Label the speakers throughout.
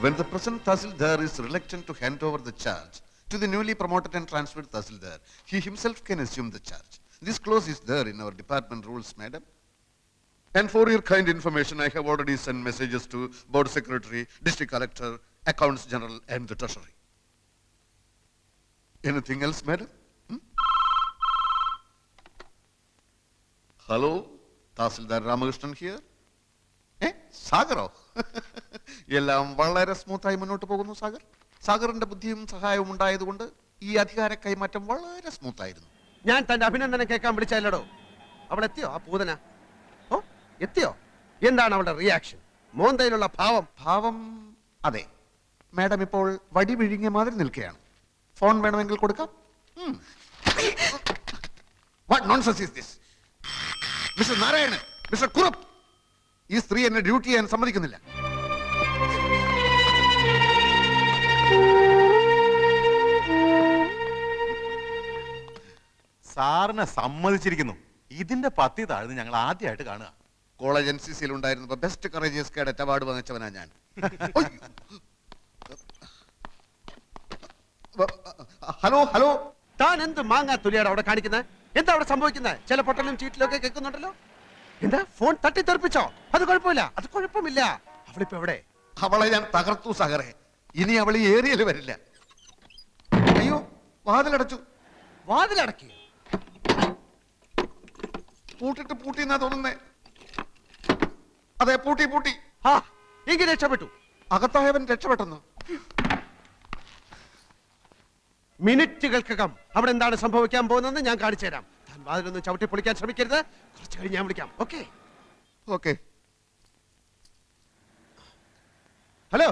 Speaker 1: When the present Tahsildar is reluctant to hand over the charge to the newly promoted and transferred Tahsildar, he himself can assume the charge. This clause is there in our department rules, madam. And for your kind information, I have already sent messages to Board Secretary, District Collector, Accounts General, and the Treasury. Anything else, madam? Hello, Tahsildar Ramakrishnan here. സാഗറോ? എല്ലാം വളരെ സ്മൂത്തായി മുന്നോട്ട് പോകുന്നു സാഗർ. സാഗറിന്റെ ബുദ്ധിയും സഹായവും ഉണ്ടായതുകൊണ്ട് ഈ അധികാര കൈമാറ്റം വളരെ സ്മൂത്തായിരുന്നു.
Speaker 2: ഞാൻ തന്റെ അഭിനന്ദനം കേൾക്കാൻ വിളിച്ചല്ലോ. അവൾ എത്തിയോ? ആ പൂതന എത്തിയോ? എന്താണ് അവളുടെ റിയാക്ഷൻ? മോന്തയിലുള്ള ഭാവം?
Speaker 1: അതെ, മാഡം ഇപ്പോൾ വടി വിഴുങ്ങിയ മാതിരി നിൽക്കുകയാണ്. ഫോൺ വേണമെങ്കിൽ കൊടുക്കാം. What nonsense is this? Mister Narayanan, mister Kurup, ഈ സ്ത്രീ എന്നെ ഡ്യൂട്ടി ചെയ്യാൻ സമ്മതിക്കുന്നില്ല.
Speaker 3: സാറിനെ സമ്മതിച്ചിരിക്കുന്നു. ഇതിന്റെ പത്തി താഴ്ന്ന് ഞങ്ങൾ ആദ്യമായിട്ട് കാണുക.
Speaker 1: കോളേജ് NCCയിൽ ഉണ്ടായിരുന്നപ്പോ ബെസ്റ്റ് കറേജിയസ് കേഡറ്റ് അവാർഡ് വാങ്ങിച്ചവനാ ഞാൻ. ഹലോ,
Speaker 2: താൻ എന്ത് മാങ്ങാ തുലിയാണ് അവിടെ കാണിക്കുന്നത്? എന്താ അവിടെ സംഭവിക്കുന്നത്? ചില പൊട്ടലും ചീറ്റിലും ഒക്കെ കേൾക്കുന്നുണ്ടല്ലോ. എന്താ ഫോൺ തട്ടിത്തെറിപ്പിച്ചോ? അത് കുഴപ്പമില്ല. അവളിപ്പോ എവിടെ?
Speaker 1: അവളെ ഞാൻ തകർത്തു സാഗറെ. ഇനി അവൾ ഈ ഏരിയയിൽ വരില്ല. അയ്യോ, വാതിലടച്ചു.
Speaker 2: വാതിലടക്കി?
Speaker 1: പൂട്ടിന്നാ തോന്നുന്നേ. അതെ, പൂട്ടി.
Speaker 2: എങ്കിൽ രക്ഷപ്പെട്ടു.
Speaker 1: അകത്തായവൻ രക്ഷപ്പെട്ടെന്ന്.
Speaker 2: മിനിറ്റുകൾക്കകം അവിടെ എന്താണ് സംഭവിക്കാൻ പോകുന്നതെന്ന് ഞാൻ കാണിച്ചു തരാം. താൻ വാതിലൊന്നും ചവിട്ടി പൊളിക്കാൻ ശ്രമിക്കരുത്. കുറച്ച് കഴിഞ്ഞ് ഞാൻ വിളിക്കാം. ഓക്കെ. ഹലോ,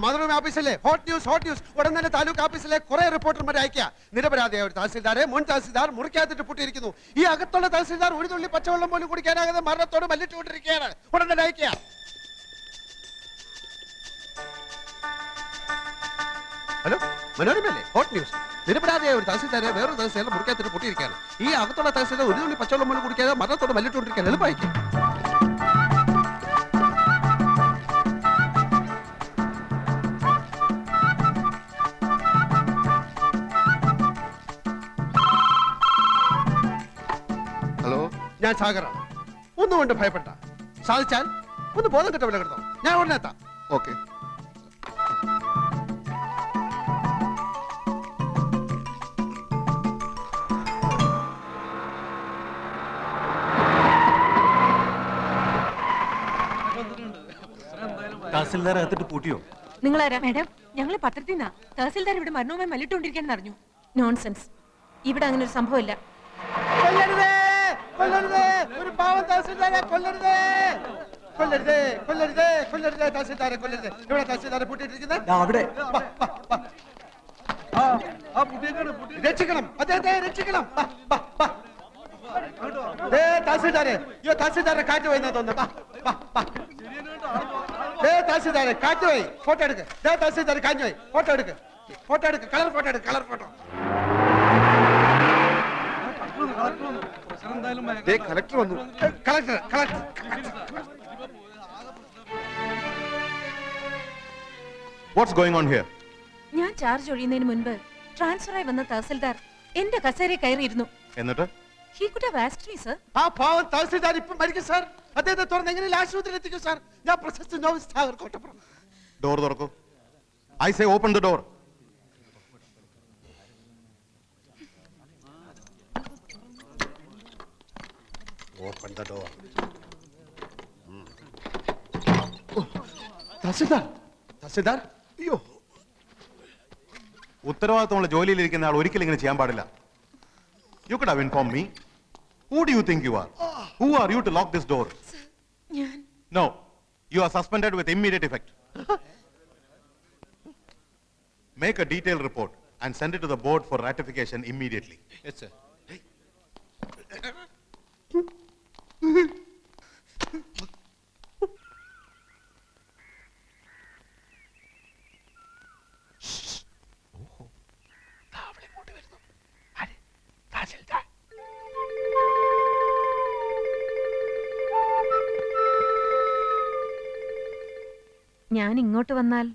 Speaker 2: മാതൃഭൂമി ഓഫീസല്ലേ? Hot news. ഉടൻ തന്നെ താലൂക്ക് ഓഫീസിലെ കുറെ റിപ്പോർട്ടർമാരെ അയക്കുക. നിരപരാധിയായ ഒരു തഹസിൽദാരെ മുൻ തഹസിൽദാർ മുറിക്കാത്തിട്ട് പൂട്ടിയിരിക്കുന്നു. ഈ അകത്തുള്ള തഹസിൽദാർ ഒരു തുള്ളി പച്ചവെള്ളം പോലും കുടിക്കാനാകാതെ മരണത്തോട് മല്ലിട്ടുകൊണ്ടിരിക്കുകയാണ്. ഉടൻ തന്നെ അയക്കുക. ഹലോ, മനോരമയല്ലേ? Hot news. നിരപരാധിയായ ഒരു തഹസിൽദാരെ വേറൊരു തഹസിൽദാർ മുറിക്കാത്തിട്ട് പൂട്ടിയിരിക്കുകയാണ്. ഈ അകത്തുള്ള തഹസിൽദാർ ഒരു തുള്ളി പച്ചവെള്ളം പോലും കുടിക്കാതെ മരണത്തോട് മല്ലിട്ടുകൊണ്ടിരിക്കുകയാണ്. എളുപ്പമായിരിക്കും. ഞാൻ സാഗറാണ്. ഒന്നുകൊണ്ട് ഭയപ്പെട്ട. സാധിച്ചാൽ ഒന്ന് ബോധം കെട്ട വില കിടന്നോ. ഞാൻ ഉടനെ എത്താം.
Speaker 1: ഓക്കെ.
Speaker 3: തഹസിൽദാർ അകത്തിട്ട് പൂട്ടിയോ?
Speaker 4: നിങ്ങളാരാ? മാഡം, ഞങ്ങൾ പത്രത്തിൽ നിന്നാ. തഹസിൽദാർ ഇവിടെ മരണവുമായി മല്ലിട്ടുകൊണ്ടിരിക്കാൻ അറിഞ്ഞു. നോൺസെൻസ്. ഇവിടെ അങ്ങനെ ഒരു സംഭവമില്ല.
Speaker 2: ഒരു പാവം തഹസിൽദാരെ കൊല്ലരുതേ. തഹസിൽദാരെ കൊല്ലരുത്. ഇവിടെ തഹസിൽദാരെ പൂട്ടിയിട്ടിരിക്കുന്നത്. രക്ഷിക്കണം, അദ്ദേഹത്തെ രക്ഷിക്കണം. തഹസിൽദാരെ കാറ്റ് പോയി തോന്നുന്നു. തഹസിൽദാരെ കാറ്റ് പോയി. ഫോട്ടോ എടുക്ക്. തഹസിൽദാർ കാഞ്ഞു പോയി. ഫോട്ടോ എടുക്ക്. Colour photo.
Speaker 1: കളക്ടർ വന്നു.
Speaker 2: Collector.
Speaker 3: What's going on here?
Speaker 4: ഞാൻ ചാർജ് ഒഴിയുന്നതിന് മുൻപ് ട്രാൻസ്ഫറായി വന്ന തഹസിൽദാർ എന്റെ കസേരയിൽ കയറിയിരുന്നു.
Speaker 3: എന്നിട്ട്
Speaker 4: He could have asked me, sir.
Speaker 2: ആ പാവം തഹസിൽദാർ ഇപ്പം മരിക്കും സാർ. അദ്ദേഹത്തെ തുറന്ന് എങ്ങനെയും ആശുപത്രിയിൽ എത്തിക്കും സാർ. ഞാൻ പ്രശസ്ത നോവലിസ്റ്റ് സാഗർ കോട്ടപ്പുറം.
Speaker 3: ഡോർ തുറക്കൂ. I say open the door.
Speaker 2: Open the door. Tahsildar. അയ്യോ,
Speaker 3: ഉത്തരവാദിത്തമുള്ള ജോലിയിലിരിക്കുന്ന ആൾ ഒരിക്കലും ഇങ്ങനെ ചെയ്യാൻ പാടില്ല. You could have informed me. Who do you think you are? Who are you to lock this door? No, you are suspended with immediate effect. Make a detailed report and send it to the board for ratification immediately.
Speaker 2: yes sir.
Speaker 4: ഞാൻ ഇങ്ങോട്ട് വന്നാൽ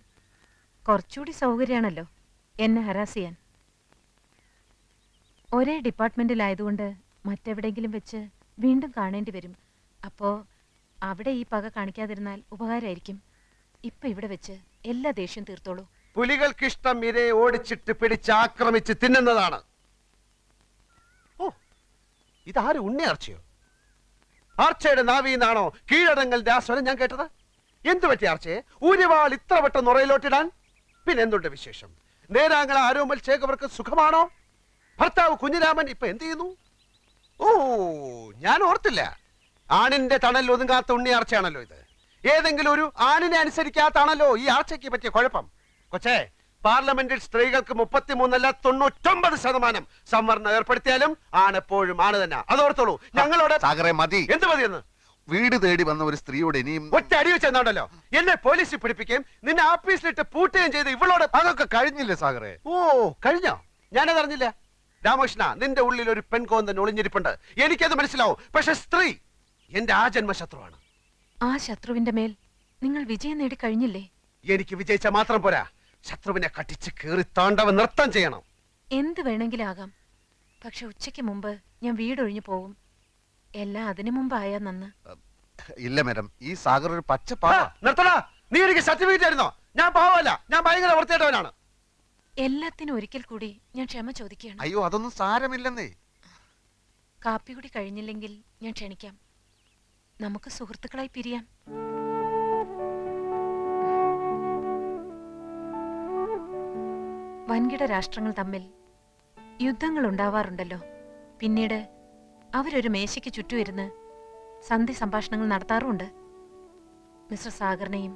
Speaker 4: കുറച്ചുകൂടി സൗകര്യമാണല്ലോ എന്നെ harass ചെയ്യാൻ. ഒരേ ഡിപ്പാർട്ട്മെന്റിലായതുകൊണ്ട് മറ്റെവിടെയെങ്കിലും വെച്ച് വീണ്ടും കാണേണ്ടി വരും. അപ്പോ അവിടെ ഈ പക കാണിക്കാതിരുന്നാൽ ഉപകാരമായിരിക്കും. ഇപ്പൊ ഇവിടെ വെച്ച് എല്ലാ ദേഷ്യം തീർത്തോളൂ.
Speaker 2: പുലികൾക്കിഷ്ടം ഇരയെ ഓടിച്ചിട്ട് പിടിച്ച് ആക്രമിച്ച് തിന്നുന്നതാണ്. ഓ, ഇതാരും ഉണ്ണി ആർച്ചയോ? ആർച്ചയുടെ നാവിന്നാണോ കീഴടങ്ങളുടെ ആ സ്വരം ഞാൻ കേട്ടത്? എന്തു പറ്റി ആർച്ചയെ ഊരിവാൾ ഇത്ര വട്ടം നുറയിലോട്ടിടാൻ? പിന്നെന്തുണ്ട് വിശേഷം? നേരാങ്ങള ആരോമൽ ചേകവർക്ക് സുഖമാണോ? ഭർത്താവ് കുഞ്ഞിരാമൻ ഇപ്പൊ എന്ത് ചെയ്യുന്നു? ഓ, ഞാൻ ഓർത്തില്ല. ആണിന്റെ തണൽ ഒതുങ്ങാത്ത ഉണ്ണി ആർച്ചയാണല്ലോ ഇത്. ഏതെങ്കിലും ഒരു ആണിനെ അനുസരിക്കാത്താണല്ലോ ഈ ആർച്ചയ്ക്ക് പറ്റിയ കുഴപ്പം. കൊച്ചേ, പാർലമെന്റിൽ സ്ത്രീകൾക്ക് 33 99% സംവരണം ഏർപ്പെടുത്തിയാലും ആണെപ്പോഴും ആണ് തന്നെ. അതോർത്തോളൂ. ഞങ്ങളോട്
Speaker 1: സാഗറെ മതി.
Speaker 2: എന്ത് മതിയെന്ന്?
Speaker 1: വീട് തേടി വന്ന ഒരു സ്ത്രീയോട് ഇനിയും
Speaker 2: ഒറ്റ അടി വെച്ചെന്നാണല്ലോ എന്നെ പോലീസിൽ പിടിപ്പിക്കുകയും നിന്നെ ആഫീസിലിട്ട് പൂട്ടുകയും ചെയ്ത് ഇവളോട്.
Speaker 1: അതൊക്കെ കഴിഞ്ഞില്ലേ സാഗറെ?
Speaker 2: ഓ, കഴിഞ്ഞോ? ഞാനത് അറിഞ്ഞില്ല. രാമകൃഷ്ണ, നിന്റെ ഉള്ളിൽ ഒരു പെൺകോന്തൻ ഒളിഞ്ഞിരിപ്പുണ്ട്. എനിക്കത് മനസ്സിലാവും. പക്ഷെ സ്ത്രീ എന്റെ ആ ജന്മശത്രുവാണ്.
Speaker 4: ആ ശത്രുവിന്റെ മേൽ നിങ്ങൾ വിജയം നേടി കഴിഞ്ഞില്ലേ?
Speaker 2: എനിക്ക് വിജയിച്ച മാത്രം പോരാ, ശത്രുവിനെ കട്ടിച്ച് കീറി താണ്ടവ നൃത്തം ചെയ്യണം.
Speaker 4: എന്ത് വേണമെങ്കിലും ആകാം. പക്ഷെ ഉച്ചയ്ക്ക് മുമ്പ് ഞാൻ വീടൊഴിഞ്ഞു പോകും. എല്ലാം അതിനു മുമ്പായാ നന്ന്.
Speaker 1: ഇല്ല മാഡം, ഈ സാഗർ ഒരു പച്ച
Speaker 2: ആ,
Speaker 1: പാവ.
Speaker 2: നിർത്തടാ. നീ എനിക്ക് സർട്ടിഫിക്കറ്റ് ആയിരുന്നോ? ഞാൻ പാവമല്ല, ഞാൻ ഭയങ്കര വൃത്തിയായിട്ടവനാണ്.
Speaker 4: എല്ലാത്തിനും ഒരിക്കൽ കൂടി ഞാൻ ക്ഷമ ചോദിക്കുകയാണ്.
Speaker 1: അയ്യോ, അതൊന്നും സാരമില്ലെന്നേ.
Speaker 4: കാപ്പി കൂടി കഴിഞ്ഞില്ലെങ്കിൽ ഞാൻ ക്ഷണിക്കാം. നമുക്ക് സുഹൃത്തുക്കളായി പിരിയാം. വൻകിട രാഷ്ട്രങ്ങൾ തമ്മിൽ യുദ്ധങ്ങൾ ഉണ്ടാവാറുണ്ടല്ലോ. പിന്നീട് അവരൊരു മേശയ്ക്ക് ചുറ്റുമിരുന്ന് സന്ധി സംഭാഷണങ്ങൾ നടത്താറുമുണ്ട്. മിസ്റ്റർ സാഗറിനെയും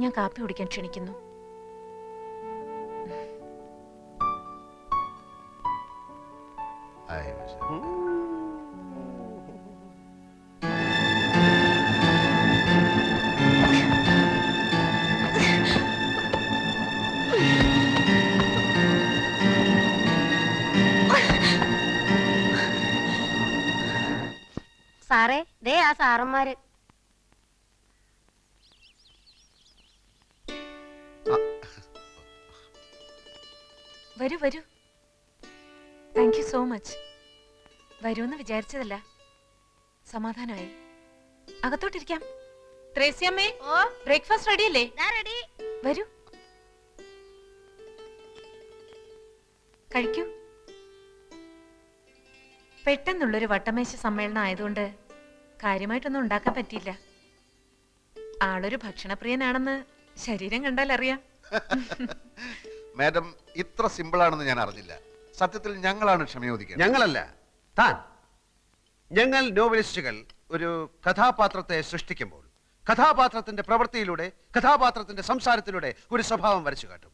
Speaker 4: ഞാൻ കാപ്പി കുടിക്കാൻ ക്ഷണിക്കുന്നു.
Speaker 5: സാറേ, ദേ ആ സാറന്മാര്.
Speaker 4: വരൂ വരൂ. Thank you so much. വരുമെന്ന് വിചാരിച്ചതല്ല. സമാധാനമായി. അകത്തോട്ടിരിക്കാം. ത്രേസ്യമ്മേ, ബ്രേക്ക്ഫാസ്റ്റ് റെഡിയല്ലേ? വരൂ, കഴിക്കൂ. പെട്ടെന്നുള്ളൊരു വട്ടമേശ സമ്മേളനം ആയതുകൊണ്ട് കാര്യമായിട്ടൊന്നും ഉണ്ടാക്കാൻ പറ്റിയില്ല. ആളൊരു ഭക്ഷണപ്രിയനാണെന്ന് ശരീരം കണ്ടാൽ അറിയാം.
Speaker 1: മാഡം, ഇത്ര സിമ്പിൾ ആണെന്ന് ഞാൻ അറിഞ്ഞില്ല. സത്യത്തിൽ ഞങ്ങളാണ് ക്ഷമയോദിക്കുന്നത്.
Speaker 2: ഞങ്ങളല്ല, താൻ. ഞങ്ങൾ നോവലിസ്റ്റുകൾ ഒരു കഥാപാത്രത്തെ സൃഷ്ടിക്കുമ്പോൾ കഥാപാത്രത്തിന്റെ പ്രവൃത്തിയിലൂടെ, കഥാപാത്രത്തിന്റെ സംസാരത്തിലൂടെ ഒരു സ്വഭാവം വരച്ചു കാട്ടും.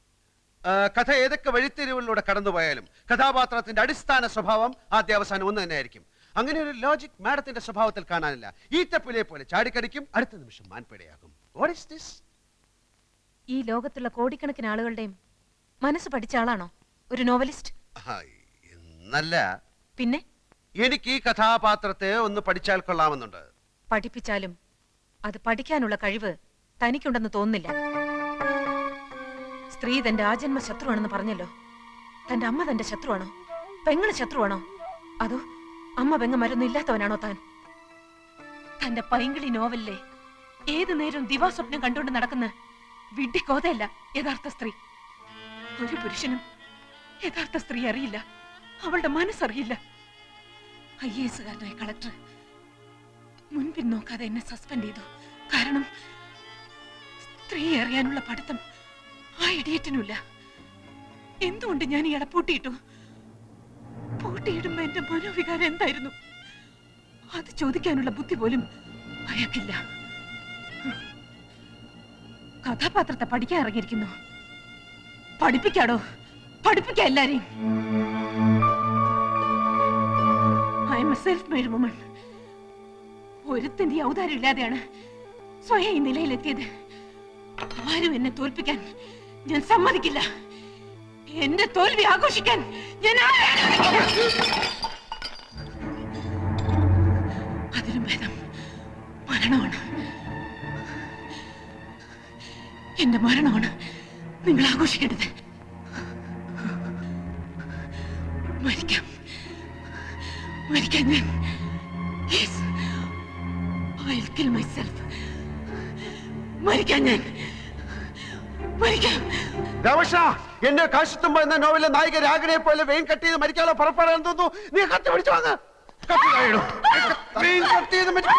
Speaker 2: കഥ ഏതൊക്കെ വഴിത്തിരിവുകളിലൂടെ കടന്നുപോയാലും കഥാപാത്രത്തിന്റെ അടിസ്ഥാന സ്വഭാവം ആദ്യാവസാനം ഒന്ന് തന്നെയായിരിക്കും. അങ്ങനെ ഒരു ലോജിക് മാഡത്തിന്റെ സ്വഭാവത്തിൽ കാണാനില്ല. ഈറ്റപ്പുലിയെ പോലെ ചാടിക്കടിക്കും, അടുത്ത നിമിഷം മാൻപേടയാകും. What is this?
Speaker 4: ഈ ലോകത്തുള്ള കോടിക്കണക്കിന് ആളുകളുടെയും മനസ്സ് പഠിച്ച ആളാണോ ഒരു നോവലിസ്റ്റ്?
Speaker 2: എന്നല്ല,
Speaker 4: പിന്നെ
Speaker 2: എനിക്ക് ഈ കഥാപാത്രത്തെ ഒന്ന് പഠിച്ചാൽ കൊള്ളാമെന്നുണ്ട്.
Speaker 4: പഠിപ്പിച്ചാലും അത് പഠിക്കാനുള്ള കഴിവ് തനിക്കുണ്ടെന്ന് തോന്നുന്നില്ല. സ്ത്രീ തന്റെ ആജന്മ ശത്രുവാണെന്ന് പറഞ്ഞല്ലോ. തന്റെ അമ്മ തന്റെ ശത്രുവാണോ? പെങ്ങള് ശത്രുവാണോ? അതോ അമ്മ പെങ്ങന്മാരൊന്നും ഇല്ലാത്തവനാണോ താൻ? തന്റെ പൈങ്കിളി നോവലിലെ ഏതു നേരവും ദിവാസ്വപ്നം കണ്ടുകൊണ്ട് നടക്കുന്ന വിഡ്ഢിക്കോതയല്ല യഥാർത്ഥ സ്ത്രീ. ഒരു പുരുഷനും യഥാർത്ഥ സ്ത്രീ അറിയില്ല, അവളുടെ മനസ്സറിയില്ല. IAS കാരനായ കളക്ടർ മുൻപിൻ നോക്കാതെ എന്നെ സസ്പെൻഡ് ചെയ്തു. കാരണം സ്ത്രീ അറിയാനുള്ള പഠിത്തം ആ ഇഡിയറ്റിനുമില്ല. എന്തുകൊണ്ട് ഞാൻ ഇയാളെ പൂട്ടിയിട്ടു? പൂട്ടിയിടുമ്പോ എന്റെ മനോവികാരം എന്തായിരുന്നു? അത് ചോദിക്കാനുള്ള ബുദ്ധി പോലും അയാൾക്കില്ല. കഥാപാത്രത്തെ പഠിക്കാൻ ഇറങ്ങിയിരിക്കുന്നു. പഠിപ്പിക്കാടോ, പഠിപ്പിക്കാം എല്ലാരെയും. I am a self made woman. ഒരുത്തിന്റെ ഔദാര്യം ഇല്ലാതെയാണ് സ്വയം ഈ നിലയിലെത്തിയത്. ആരും എന്നെ തോൽപ്പിക്കാൻ ഞാൻ സമ്മതിക്കില്ല. എന്റെ തോൽവി ആഘോഷിക്കാൻ ഞാൻ അതിലും ഭേദം മരണമാണ്. എന്റെ മരണമാണ് നിങ്ങൾ ആഘോഷിക്കേണ്ടത്. മരിക്കാം, മരിക്കാൻ ഞാൻ. Yes, I'll kill myself. മരിക്കാൻ ഞാൻ, മരിക്കാം.
Speaker 2: രാമകൃഷ്ണ, എന്റെ കാശിത്തുമ്പ എന്ന നോവലിലെ നായിക രാഗിനെ പോലെ വെയിൻ കട്ട് ചെയ്ത് മരിക്കാനുള്ള പുറപ്പെടാൻ തോന്നുന്നു. നീ കത്തി പിടിച്ചു വാങ്ങ. കത്തി താഴെ ഇടൂ. വെയിൻ കട്ട് ചെയ്ത് മരിക്കാൻ